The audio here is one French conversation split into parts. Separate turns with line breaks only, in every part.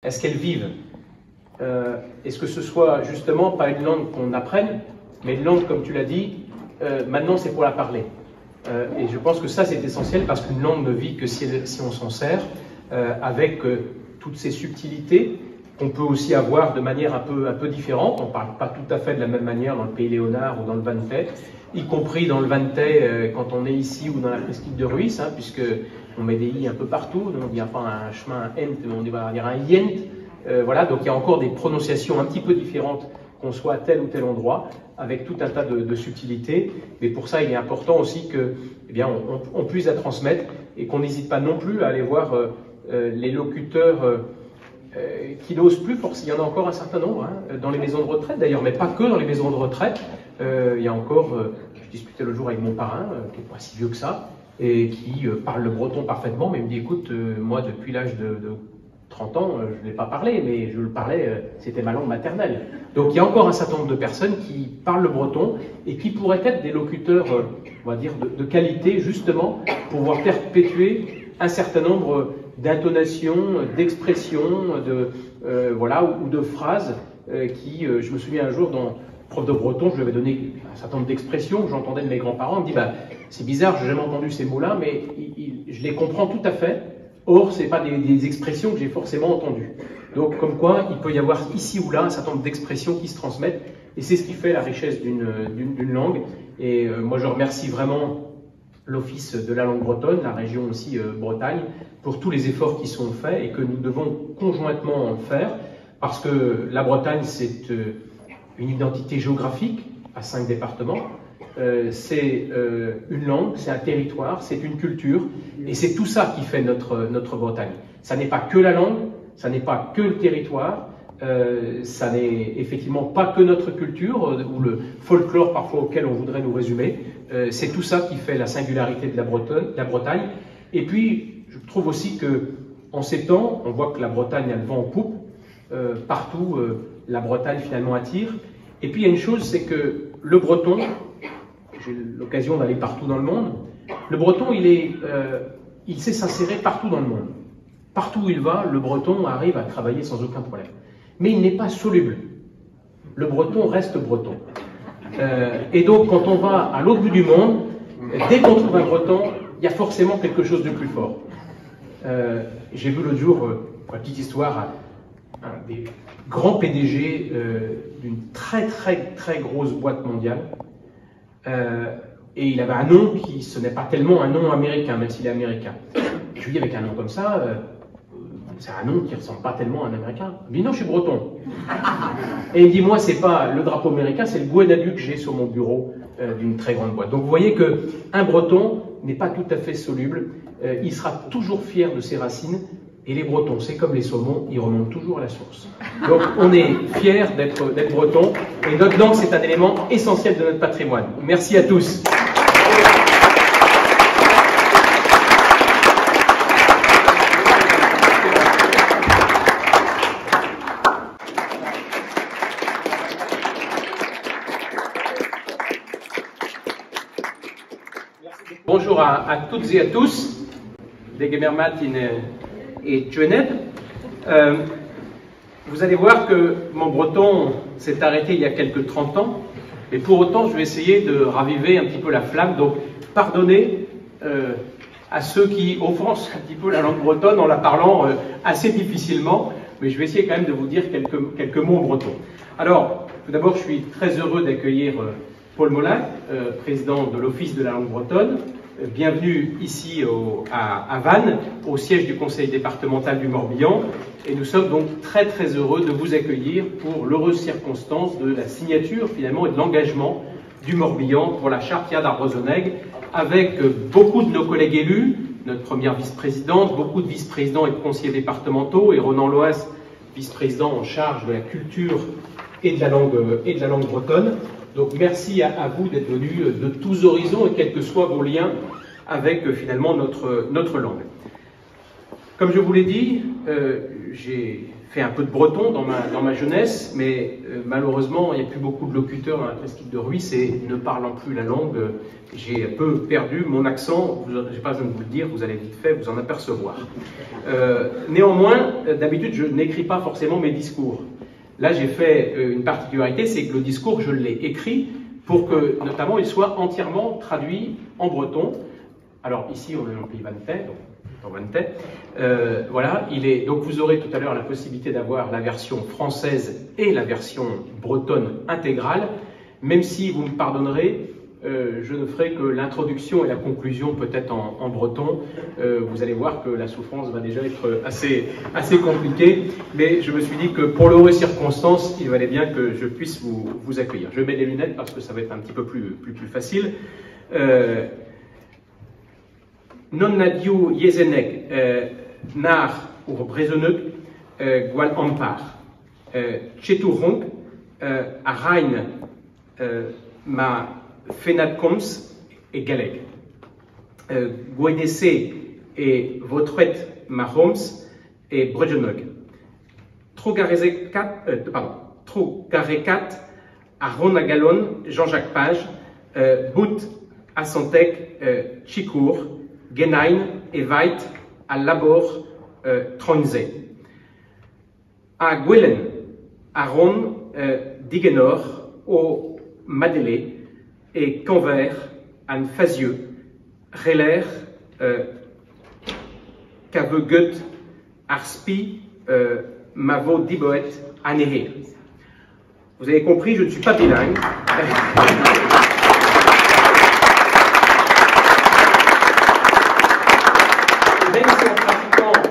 Est-ce qu'elles vivent? Est-ce que ce soit justement pas une langue qu'on apprenne, mais une langue, comme tu l'as dit, maintenant c'est pour la parler. Et je pense que ça c'est essentiel parce qu'une langue ne vit que si on s'en sert, avec toutes ces subtilités qu'on peut aussi avoir de manière un peu différente. On ne parle pas tout à fait de la même manière dans le pays Léonard ou dans le Vantais, y compris dans le Vantais quand on est ici ou dans la presqu'île de Ruisse, hein, puisque on met des i un peu partout, donc il n'y a pas un chemin, un ent, mais on va dire un yent. Voilà, donc il y a encore des prononciations un petit peu différentes qu'on soit à tel ou tel endroit, avec tout un tas de subtilités. Mais pour ça, il est important aussi que, eh bien, on puisse la transmettre et qu'on n'hésite pas non plus à aller voir les locuteurs qui n'osent plus, il y en a encore un certain nombre, hein, dans les maisons de retraite d'ailleurs, mais pas que dans les maisons de retraite. Il y a encore, je discutais l'autre jour avec mon parrain, qui n'est pas si vieux que ça, et qui parle le breton parfaitement, mais il me dit, écoute, moi depuis l'âge de 30 ans, je ne l'ai pas parlé, mais je le parlais, c'était ma langue maternelle. Donc il y a encore un certain nombre de personnes qui parlent le breton et qui pourraient être des locuteurs, on va dire, de qualité, justement, pour pouvoir perpétuer un certain nombre d'intonations, d'expressions, voilà, ou de phrases qui, je me souviens un jour, dans prof de breton, je lui avais donné un certain nombre d'expressions que j'entendais de mes grands-parents. Il me dit, bah, c'est bizarre, je n'ai jamais entendu ces mots-là, mais je les comprends tout à fait. Or, ce n'est pas des expressions que j'ai forcément entendues. Donc, comme quoi, il peut y avoir ici ou là un certain nombre d'expressions qui se transmettent, et c'est ce qui fait la richesse d'une langue. Et moi, je remercie vraiment l'Office de la langue bretonne, la région aussi Bretagne, pour tous les efforts qui sont faits et que nous devons conjointement faire, parce que la Bretagne, c'est une identité géographique à 5 départements, c'est une langue, c'est un territoire, c'est une culture, et c'est tout ça qui fait notre Bretagne. Ça n'est pas que la langue, ça n'est pas que le territoire, ça n'est effectivement pas que notre culture, ou le folklore parfois auquel on voudrait nous résumer, c'est tout ça qui fait la singularité de la Bretagne. Et puis, je trouve aussi que en ces temps, on voit que la Bretagne a le vent en poupe, partout la Bretagne finalement attire. Et puis il y a une chose, c'est que le breton, j'ai l'occasion d'aller partout dans le monde, le breton il sait s'insérer partout dans le monde. Partout où il va, le breton arrive à travailler sans aucun problème. Mais il n'est pas soluble. Le breton reste breton. Et donc quand on va à l'autre bout du monde, dès qu'on trouve un breton, il y a forcément quelque chose de plus fort. J'ai vu l'autre jour, une petite histoire, un des grands PDG d'une très grosse boîte mondiale. Et il avait un nom qui, ce n'est pas tellement un nom américain, même s'il est américain. Je lui dis, avec un nom comme ça, c'est un nom qui ne ressemble pas tellement à un américain. Il me dit, non, je suis breton. Et il me dit, moi, c'est pas le drapeau américain, c'est le Guanadu que j'ai sur mon bureau d'une très grande boîte. Donc vous voyez qu'un breton n'est pas tout à fait soluble. Il sera toujours fier de ses racines. Et les Bretons, c'est comme les saumons, ils remontent toujours à la source. Donc on est fiers d'être Bretons, et notre langue, c'est un élément essentiel de notre patrimoine. Merci à tous. Bonjour à toutes et à tous. Et Tchoueneb. Vous allez voir que mon breton s'est arrêté il y a quelques 30 ans, mais pour autant je vais essayer de raviver un petit peu la flamme, donc pardonnez à ceux qui offensent un petit peu la langue bretonne en la parlant assez difficilement, mais je vais essayer quand même de vous dire quelques mots en breton. Alors, tout d'abord, je suis très heureux d'accueillir Paul Molin, président de l'Office de la langue bretonne. Bienvenue ici à Vannes, au siège du conseil départemental du Morbihan, et nous sommes donc très heureux de vous accueillir pour l'heureuse circonstance de la signature finalement et de l'engagement du Morbihan pour la charte Yad Arbozoneg, avec beaucoup de nos collègues élus, notre première vice-présidente, beaucoup de vice-présidents et de conseillers départementaux, et Ronan Loas, vice-président en charge de la culture et de la langue bretonne. Donc merci à vous d'être venus de tous horizons et quels que soient vos liens avec finalement notre langue. Comme je vous l'ai dit, j'ai fait un peu de breton dans ma jeunesse, mais malheureusement, il n'y a plus beaucoup de locuteurs dans la presqu'île de Rhuys et ne parlant plus la langue, j'ai un peu perdu mon accent. Je n'ai pas besoin de vous le dire, vous allez vite fait vous en apercevoir. Néanmoins, d'habitude, je n'écris pas forcément mes discours. Là, j'ai fait une particularité, c'est que le discours, je l'ai écrit pour que, notamment, il soit entièrement traduit en breton. Alors, ici, on est en pays Vantais, donc en Vantais. Voilà, donc vous aurez tout à l'heure la possibilité d'avoir la version française et la version bretonne intégrale, même si, vous me pardonnerez, je ne ferai que l'introduction et la conclusion peut-être en breton. Vous allez voir que la souffrance va déjà être assez compliquée, mais je me suis dit que pour l'heureux circonstance, il valait bien que je puisse vous accueillir. Je mets des lunettes parce que ça va être un petit peu plus facile. Non nadiu yezenek nar ur brezenuk gwal ampar. Cheturronk a rain ma fenat koms et galeg. Gouedese et votruet ma homs et brezenuk. Trogarekat a ronagalon Jean-Jacques Page, bout à Santec Chicour. Genein et Veit à Labor Tronze. À Gwellen, à Rome, Digenor, au Madélé, et Canvers, à Fazieux, Reller, Cavegut, Arspi, Mavo Diboet, à Nehé. Vous avez compris, je ne suis pas bilingue.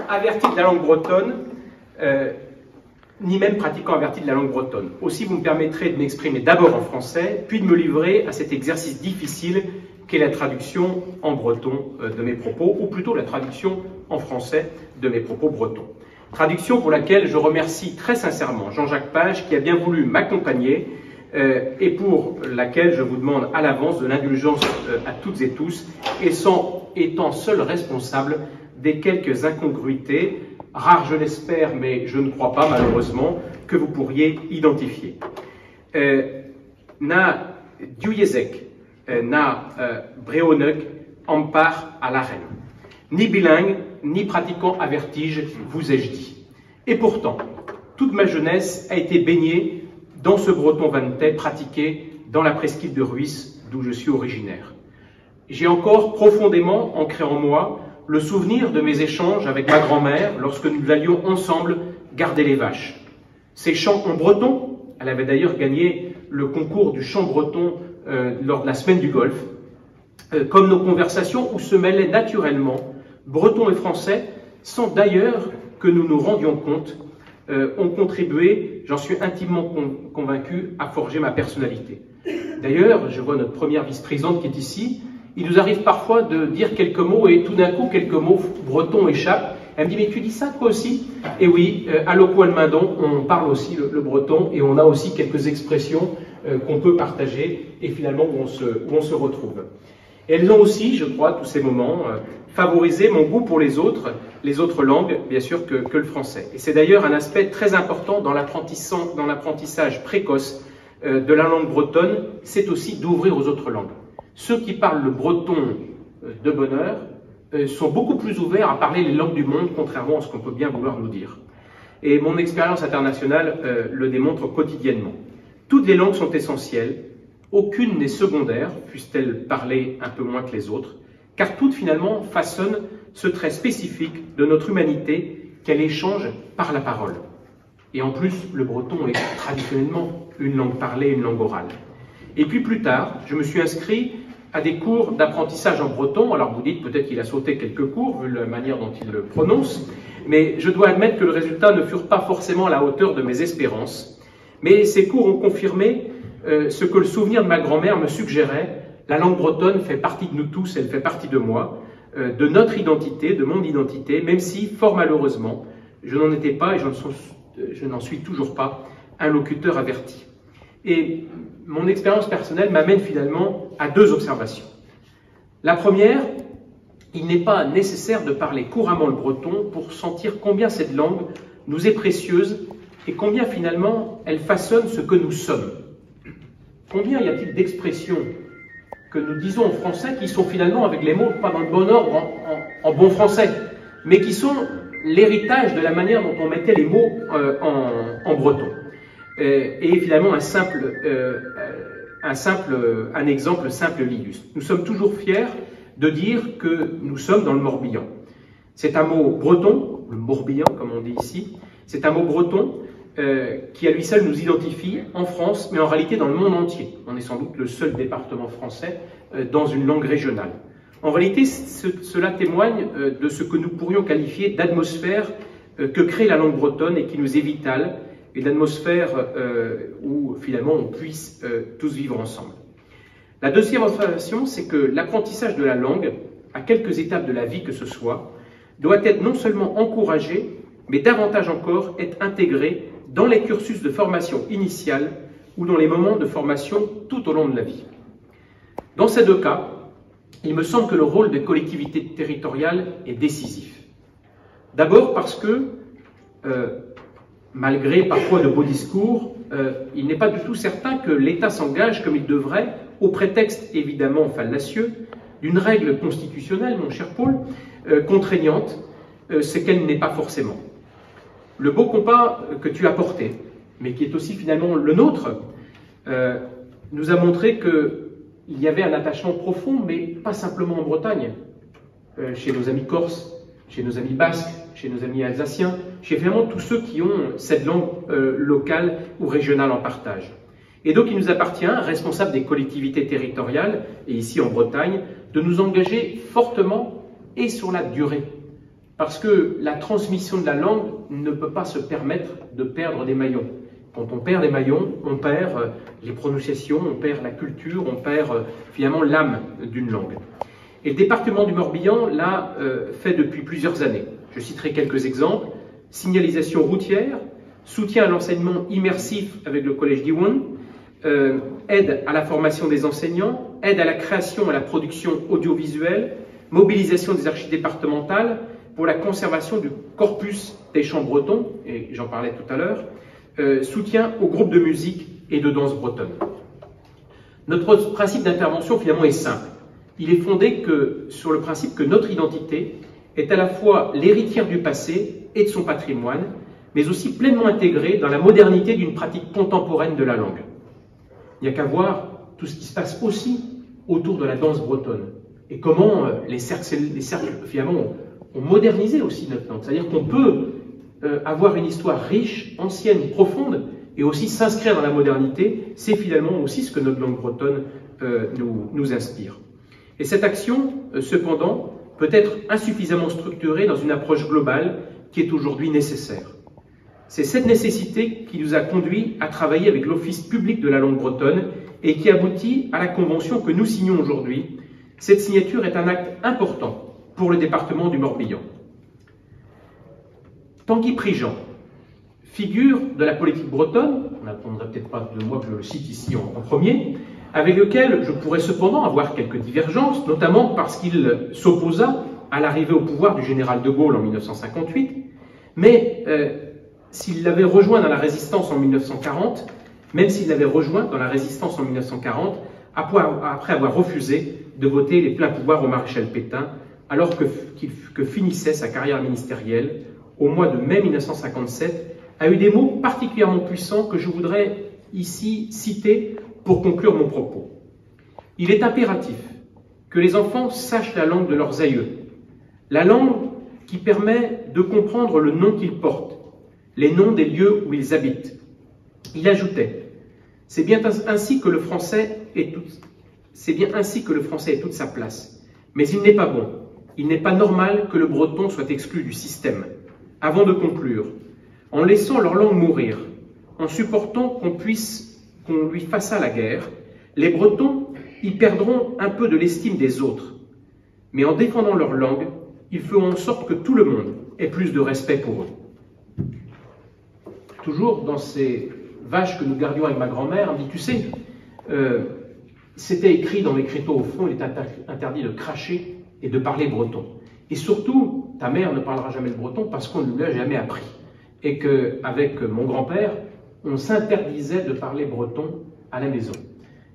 Averti de la langue bretonne, ni même pratiquant averti de la langue bretonne. Aussi, vous me permettrez de m'exprimer d'abord en français, puis de me livrer à cet exercice difficile qu'est la traduction en breton de mes propos, ou plutôt la traduction en français de mes propos bretons. Traduction pour laquelle je remercie très sincèrement Jean-Jacques Page qui a bien voulu m'accompagner et pour laquelle je vous demande à l'avance de l'indulgence à toutes et tous, et sans étant seul responsable des quelques incongruités, rares je l'espère, mais je ne crois pas malheureusement, que vous pourriez identifier. Na diuyezek, na breonuk, ampar à la reine. Ni bilingue, ni pratiquant à vertige, vous ai-je dit. Et pourtant, toute ma jeunesse a été baignée dans ce breton vantais pratiqué dans la presqu'île de Rhuys, d'où je suis originaire. J'ai encore profondément ancré en moi le souvenir de mes échanges avec ma grand-mère lorsque nous allions ensemble garder les vaches. Ces chants en breton, elle avait d'ailleurs gagné le concours du chant breton lors de la semaine du Golfe, comme nos conversations où se mêlaient naturellement breton et français, sans d'ailleurs que nous nous rendions compte, ont contribué, j'en suis intimement convaincu, à forger ma personnalité. D'ailleurs, je vois notre première vice-présidente qui est ici. Il nous arrive parfois de dire quelques mots et tout d'un coup, quelques mots bretons échappent. Elle me dit, mais tu dis ça toi aussi? Et oui, à Locoal-Mindon, on parle aussi le breton et on a aussi quelques expressions qu'on peut partager et finalement où on se retrouve. Et elles ont aussi, je crois, tous ces moments, favorisé mon goût pour les autres langues, bien sûr, que le français. Et c'est d'ailleurs un aspect très important dans l'apprentissage précoce de la langue bretonne, c'est aussi d'ouvrir aux autres langues. Ceux qui parlent le breton de bonne heure sont beaucoup plus ouverts à parler les langues du monde, contrairement à ce qu'on peut bien vouloir nous dire. Et mon expérience internationale le démontre quotidiennement. Toutes les langues sont essentielles, aucune n'est secondaire, puisse-t-elle parler un peu moins que les autres, car toutes finalement façonnent ce trait spécifique de notre humanité qu'elle échange par la parole. Et en plus, le breton est traditionnellement une langue parlée, une langue orale. Et puis plus tard, je me suis inscrit à des cours d'apprentissage en breton. Alors vous dites peut-être qu'il a sauté quelques cours, vu la manière dont il le prononce, mais je dois admettre que le résultat ne fut pas forcément à la hauteur de mes espérances. Mais ces cours ont confirmé ce que le souvenir de ma grand-mère me suggérait. La langue bretonne fait partie de nous tous, elle fait partie de moi, de notre identité, de mon identité, même si, fort malheureusement, je n'en étais pas et je n'en suis toujours pas un locuteur averti. Et mon expérience personnelle m'amène finalement à deux observations. La première, il n'est pas nécessaire de parler couramment le breton pour sentir combien cette langue nous est précieuse et combien finalement elle façonne ce que nous sommes. Combien y a-t-il d'expressions que nous disons en français qui sont finalement avec les mots, pas dans le bon ordre, en bon français, mais qui sont l'héritage de la manière dont on mettait les mots en breton. Et finalement un exemple simple l'illustre. Nous sommes toujours fiers de dire que nous sommes dans le Morbihan. C'est un mot breton, le Morbihan comme on dit ici, c'est un mot breton qui à lui seul nous identifie en France, mais en réalité dans le monde entier. On est sans doute le seul département français dans une langue régionale. En réalité, cela témoigne de ce que nous pourrions qualifier d'atmosphère que crée la langue bretonne et qui nous est vitale, et l'atmosphère où finalement on puisse tous vivre ensemble. La deuxième observation, c'est que l'apprentissage de la langue, à quelques étapes de la vie que ce soit, doit être non seulement encouragé, mais davantage encore être intégré dans les cursus de formation initiale ou dans les moments de formation tout au long de la vie. Dans ces deux cas, il me semble que le rôle des collectivités territoriales est décisif. D'abord parce que, malgré parfois de beaux discours, il n'est pas du tout certain que l'État s'engage comme il devrait, au prétexte évidemment fallacieux, d'une règle constitutionnelle, mon cher Paul, contraignante, ce qu'elle n'est pas forcément. Le beau combat que tu as porté, mais qui est aussi finalement le nôtre, nous a montré qu'il y avait un attachement profond, mais pas simplement en Bretagne, chez nos amis corses, chez nos amis basques, chez nos amis alsaciens, chez vraiment tous ceux qui ont cette langue locale ou régionale en partage. Et donc il nous appartient, responsables des collectivités territoriales, et ici en Bretagne, de nous engager fortement et sur la durée. Parce que la transmission de la langue ne peut pas se permettre de perdre des maillons. Quand on perd des maillons, on perd les prononciations, on perd la culture, on perd finalement l'âme d'une langue. Et le département du Morbihan l'a fait depuis plusieurs années. Je citerai quelques exemples. Signalisation routière, soutien à l'enseignement immersif avec le collège d'Iwon, aide à la formation des enseignants, aide à la création et à la production audiovisuelle, mobilisation des archives départementales pour la conservation du corpus des chants bretons, et j'en parlais tout à l'heure, soutien aux groupes de musique et de danse bretonne. Notre principe d'intervention finalement est simple. Il est fondé sur le principe que notre identité est à la fois l'héritière du passé et de son patrimoine, mais aussi pleinement intégrée dans la modernité d'une pratique contemporaine de la langue. Il n'y a qu'à voir tout ce qui se passe aussi autour de la danse bretonne et comment les cercles finalement ont modernisé aussi notre langue. C'est-à-dire qu'on peut avoir une histoire riche, ancienne, profonde et aussi s'inscrire dans la modernité. C'est finalement aussi ce que notre langue bretonne nous inspire. Et cette action, cependant, peut être insuffisamment structurée dans une approche globale qui est aujourd'hui nécessaire. C'est cette nécessité qui nous a conduit à travailler avec l'Office public de la langue bretonne et qui aboutit à la convention que nous signons aujourd'hui. Cette signature est un acte important pour le département du Morbihan. Tanguy Prigent, figure de la politique bretonne, on n'attendrait peut-être pas de moi que je le cite ici en premier, avec lequel je pourrais cependant avoir quelques divergences, notamment parce qu'il s'opposa à l'arrivée au pouvoir du général de Gaulle en 1958, mais s'il l'avait rejoint dans la résistance en 1940, même s'il l'avait rejoint dans la résistance en 1940, après avoir refusé de voter les pleins pouvoirs au maréchal Pétain, alors que finissait sa carrière ministérielle, au mois de mai 1957, a eu des mots particulièrement puissants que je voudrais ici citer pour conclure mon propos. Il est impératif que les enfants sachent la langue de leurs aïeux, la langue qui permet de comprendre le nom qu'ils portent, les noms des lieux où ils habitent. Il ajoutait « C'est bien ainsi que le français ait toute sa place. Mais il n'est pas bon, il n'est pas normal que le breton soit exclu du système. » Avant de conclure, en laissant leur langue mourir, en supportant qu'on lui fasse la guerre, les Bretons y perdront un peu de l'estime des autres. Mais en défendant leur langue, ils feront en sorte que tout le monde ait plus de respect pour eux. Toujours dans ces vaches que nous gardions avec ma grand-mère, elle me dit, tu sais, c'était écrit dans l'écriteau au fond, il est interdit de cracher et de parler breton. Et surtout, ta mère ne parlera jamais le breton parce qu'on ne lui a jamais appris. et qu'avec mon grand-père, on s'interdisait de parler breton à la maison.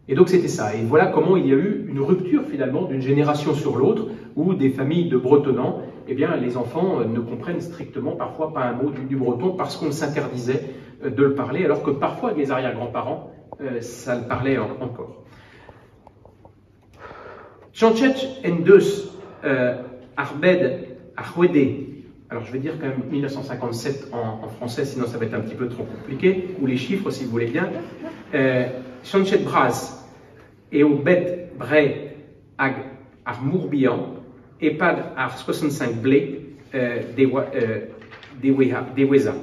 Et donc c'était ça. Et voilà comment il y a eu une rupture finalement d'une génération sur l'autre, où des familles de bretonnants, eh bien les enfants ne comprennent strictement parfois pas un mot du breton parce qu'on s'interdisait de le parler, alors que parfois les arrière-grands-parents, ça le parlait encore. Chanchet Endus Arbed Arwede. Alors je vais dire quand même 1957 en français, sinon ça va être un petit peu trop compliqué, ou les chiffres si vous voulez bien. Chanchet Bras et au bet Bray ag ar Mourbihan, et pas ar 65 blé d'Eweza.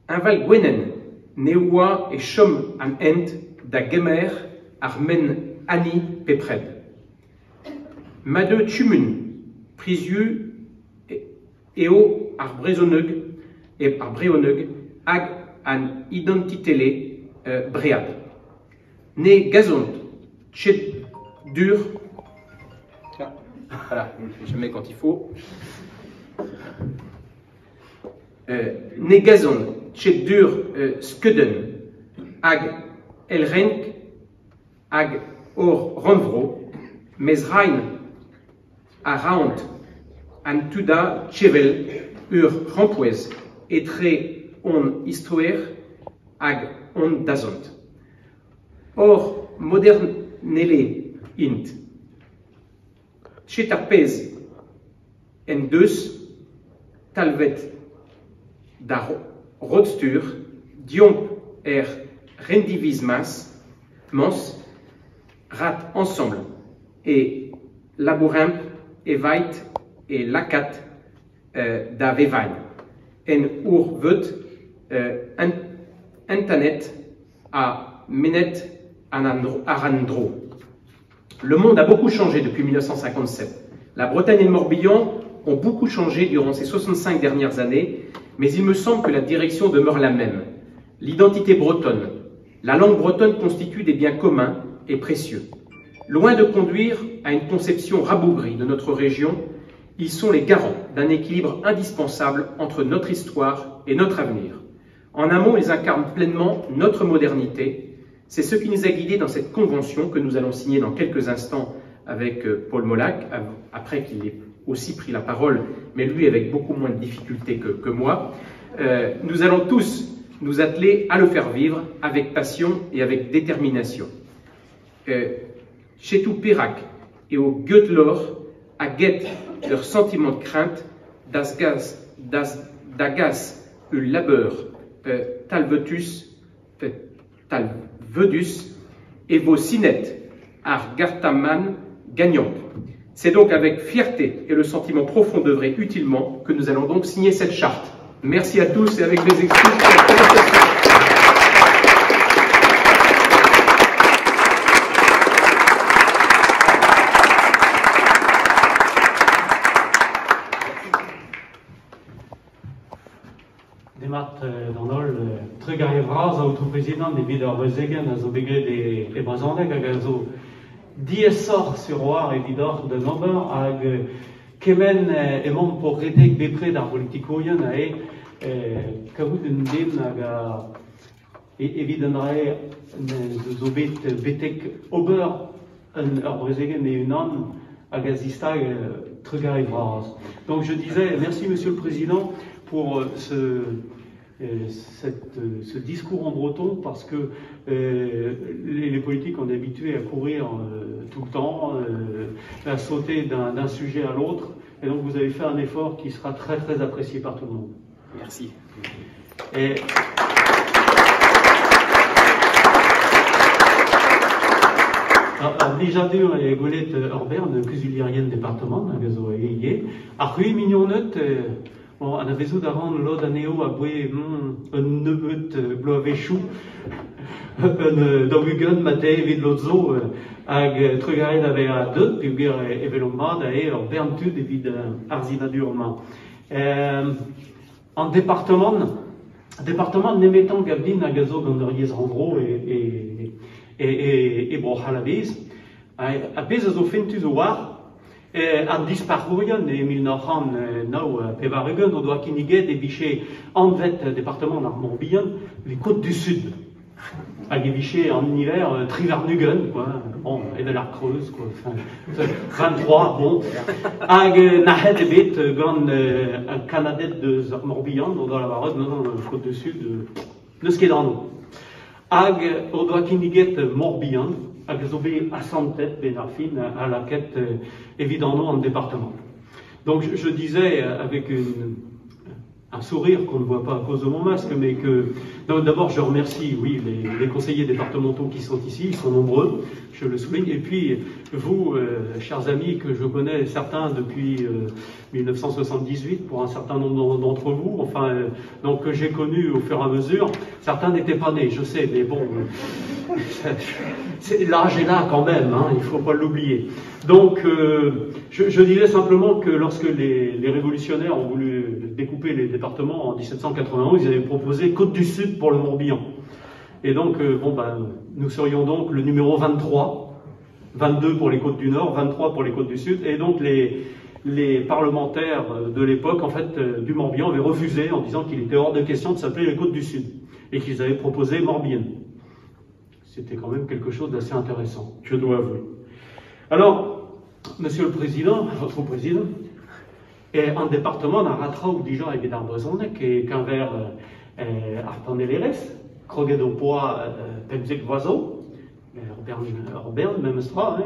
Un val Gwenen, Neoua et Chom am Ent da Gemer ar men Ani Pepred. Made Tumun, Prisieux eo ar Brezoneg et ar Breoneg ag an identitele bread. Ne gazont chet dur. Voilà, je mets quand il faut. Ne gazont chet dur skuden ag elrenk ag or ranvro mezrain a raont an tuda chevel rampouez etre on histoire ag on dazont. Or modernele int chetarpez en deus talvet da rodstur diomp rendivismas mans rat ensemble et labouremp et vait et lacat da vevain en vet internet à Menet Arandro. Le monde a beaucoup changé depuis 1957. La Bretagne et le Morbihan ont beaucoup changé durant ces 65 dernières années, mais il me semble que la direction demeure la même. L'identité bretonne, la langue bretonne constitue des biens communs et précieux. Loin de conduire à une conception rabougrie de notre région, ils sont les garants d'un équilibre indispensable entre notre histoire et notre avenir. En un mot, ils incarnent pleinement notre modernité. C'est ce qui nous a guidés dans cette convention que nous allons signer dans quelques instants avec Paul Molac, après qu'il ait aussi pris la parole, mais lui avec beaucoup moins de difficultés que moi. Nous allons tous nous atteler à le faire vivre avec passion et avec détermination. Chez tout Pirac et au Götlor, à guette leur sentiment de crainte, dagas ul labeur, talvetus, talvedus, et vos cinettes, ar gartaman gagnant. C'est donc avec fierté et le sentiment profond d'œuvrer utilement que nous allons donc signer cette charte. Merci à tous et avec mes excuses pour la présentation.
Donol, Tregare Vraz, autoprésident des Biederwezegen, à Zobegé des Brazondeg, à Gazo, Diesor sur Oar et Vidor de Nober, à Kemen et mon pour Redek Bepré d'Ar Politicoyen, à Kaouden Din, à Evidenrae, Zobet Betek Ober, un Arbezegen et une an, à Gazista, Tregare Vraz. Donc je disais, merci Monsieur le Président pour ce discours en breton, parce que les politiques ont habitué à courir tout le temps, à sauter d'un sujet à l'autre, et donc vous avez fait un effort qui sera très très apprécié par tout le monde.
Merci.
Et déjà deux et Golette Orbert de Cusulirienne département, à Gazo et Yé, à Rue Mignonnette. On a besoin d'avant l'autre année à boire un nebeut bloavéchou, un dobugun maté vid l'autre ag trugaré d'avec à deux puis bien événement d'ailleurs berntud et vid arzinadurement. En département n'émettant Gabdin à Gazo Ganderiez Randro et Brohalabiz, à Bezos au Fentus au War, En disparuien, et 1909, Pevarugen, on doit qu'il y ait des bichets en fait département d'Armorbihan, les côtes du sud. Avec des bichets en hiver, Trivernugen, quoi, bon, et de la Creuse, quoi, enfin, 23, bon. Avec Nahed et Bête, un Canadien de Morbihan, on doit l'avoir, non, la côte du sud, de ce qui est dans nous. Avec, on doit qu'il y ait Morbihan, avec Zobé à 100 têtes, Benarfin, à la quête, évidemment, en département. Donc, je disais, avec un sourire qu'on ne voit pas à cause de mon masque, mais que d'abord je remercie, oui, les conseillers départementaux qui sont ici, ils sont nombreux, je le souligne, et puis vous, chers amis, que je connais certains depuis 1978, pour un certain nombre d'entre vous, enfin, donc que j'ai connus au fur et à mesure, certains n'étaient pas nés, je sais, mais bon, l'âge est là quand même, hein, il ne faut pas l'oublier. Donc, je disais simplement que lorsque les révolutionnaires ont voulu découper les départements en 1791, ils avaient proposé Côte du Sud pour le Morbihan. Et donc, nous serions donc le numéro 23, 22 pour les Côtes du Nord, 23 pour les Côtes du Sud, et donc les parlementaires de l'époque, en fait, du Morbihan avaient refusé en disant qu'il était hors de question de s'appeler les Côtes du Sud, et qu'ils avaient proposé Morbihan. C'était quand même quelque chose d'assez intéressant, je dois avouer. Alors, Monsieur le Président, votre Président, et un département d'un ratra ou déjà avec des arbres qui qu'un vers Arpaneleres, Krogedopoa, Pemzek Voiseau, Robert, même Stra,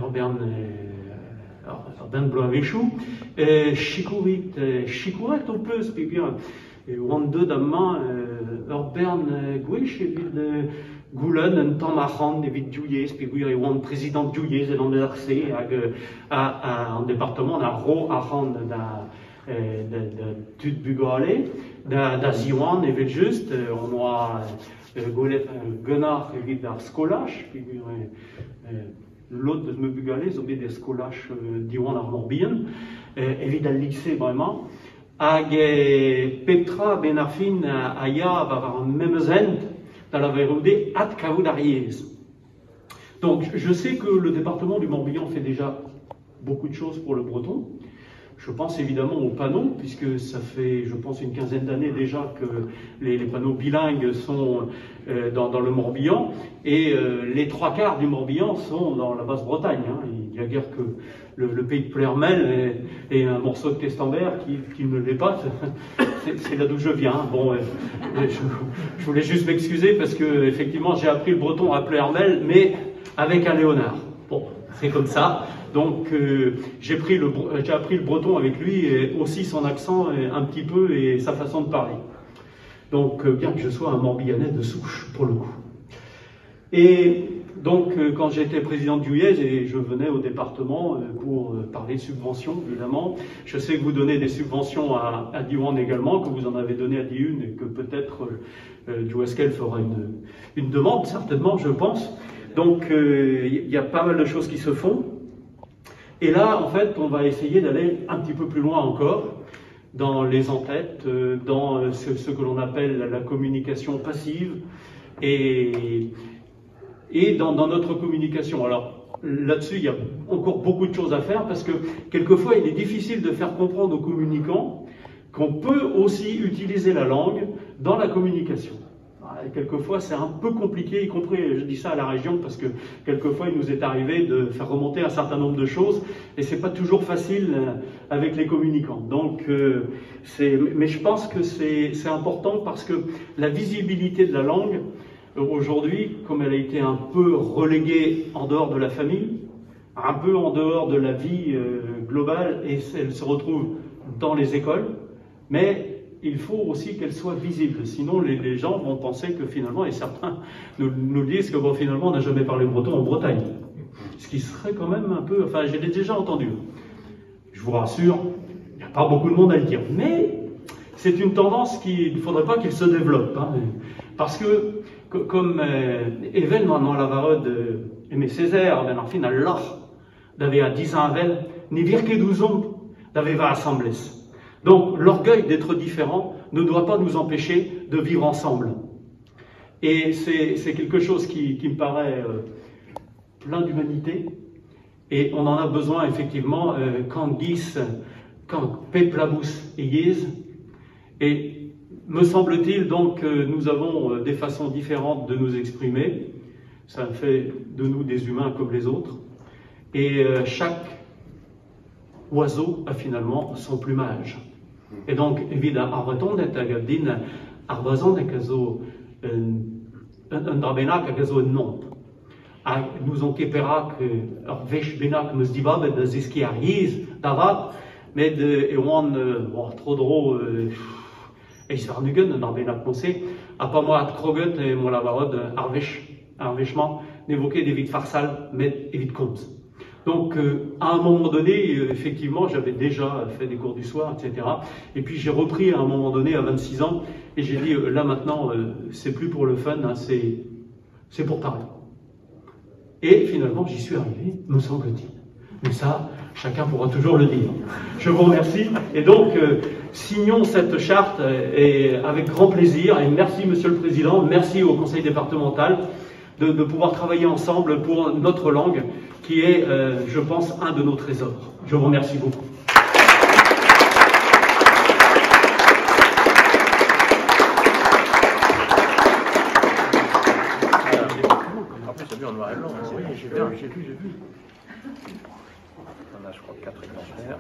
Robert Bloavéchou, Chikourit, on peut se dire, Wande d'Amman, Robert Gouish, et Goulen, un temps marrant, David Djouyes, puis il y a un président Djouyes, et dans les accès, en département, d'un ro arrand de Tud Bugale, d'Aziwan, et juste, on a Gunnar, et d'un scolache, puis l'autre de me Bugale, ils ont des scolaches d'Iwan à Morbihan, évidemment, le lycée vraiment. Ag Petra Benarfin, Aya, va avoir un même zent, dans la Véroudé, at Kaoudariez. Donc, je sais que le département du Morbihan fait déjà beaucoup de choses pour le breton. Je pense évidemment aux panneaux, puisque ça fait, je pense, une quinzaine d'années déjà que les panneaux bilingues sont dans le Morbihan, et les trois quarts du Morbihan sont dans la Basse-Bretagne. Hein. Il n'y a guère que le pays de Plermel et un morceau de Testambert qui ne l'est pas. C'est là d'où je viens. Bon, je voulais juste m'excuser parce que effectivement j'ai appris le breton à Plermel, mais avec un Léonard. Bon, c'est comme ça. Donc j'ai appris le breton avec lui, et aussi son accent un petit peu et sa façon de parler. Donc bien que je sois un Morbihanais de souche pour le coup. Et donc quand j'étais président du UIES et je venais au département pour parler de subventions, évidemment, je sais que vous donnez des subventions à Diwan également, que vous en avez donné à Dihun et que peut-être Joueskel fera une demande, certainement, je pense. Donc il y a pas mal de choses qui se font. Et là, en fait, on va essayer d'aller un petit peu plus loin encore dans les entêtes, dans ce que l'on appelle la communication passive et dans notre communication. Alors, là-dessus, il y a encore beaucoup de choses à faire parce que quelquefois, il est difficile de faire comprendre aux communicants qu'on peut aussi utiliser la langue dans la communication. Et quelquefois, c'est un peu compliqué, y compris, je dis ça à la région, parce que quelquefois, il nous est arrivé de faire remonter un certain nombre de choses, et c'est pas toujours facile avec les communicants. Donc, mais je pense que c'est important parce que la visibilité de la langue, aujourd'hui, comme elle a été un peu reléguée en dehors de la famille, un peu en dehors de la vie globale, et elle se retrouve dans les écoles, mais il faut aussi qu'elle soit visible, sinon les gens vont penser que finalement, et certains nous disent que bon, finalement on n'a jamais parlé breton en Bretagne. Ce qui serait quand même un peu, enfin je l'ai déjà entendu. Je vous rassure, il n'y a pas beaucoup de monde à le dire, mais c'est une tendance qu'il ne faudrait pas qu'il se développe. Hein, parce que, comme événement dans la varode Aimé Césaire, ben en fin Allah, d'avait à 10 ans avec, ni virke douzon, d'avait va assemblés. Donc, l'orgueil d'être différent ne doit pas nous empêcher de vivre ensemble. Et c'est quelque chose qui me paraît plein d'humanité Et on en a besoin effectivement quand Gis, quand Peplabus et Yiz. Et me semble-t-il donc que nous avons des façons différentes de nous exprimer. Ça fait de nous des humains comme les autres. Et chaque oiseau a finalement son plumage. Et donc, évidemment, arvaton et agadin, arvazon et kazo, un drabenak, kazo non. Nous on keperak, arvesh benak, me zdibab, de ziski ariz, davat, mais de, et on, trop drôle, et svarnugen, un drabenak pensé, à pas moi, à kroget, et mon lavarod, arveshement, n'évoquer des vides farsales, mais évite compte. Donc, à un moment donné, effectivement, j'avais déjà fait des cours du soir, etc. Et puis, j'ai repris à un moment donné, à 26 ans, et j'ai dit, là maintenant, c'est plus pour le fun, hein, c'est pour parler. Et finalement, j'y suis arrivé, me semble-t-il. Mais ça, chacun pourra toujours le dire. Je vous remercie. Et donc, signons cette charte et avec grand plaisir. Et merci, Monsieur le Président, merci au Conseil départemental de pouvoir travailler ensemble pour notre langue, qui est, je pense, un de nos trésors. Je vous remercie beaucoup.
En plus, c'est vu en noir et blanc. Oui, j'ai vu. On a, je crois, 4 exemplaires.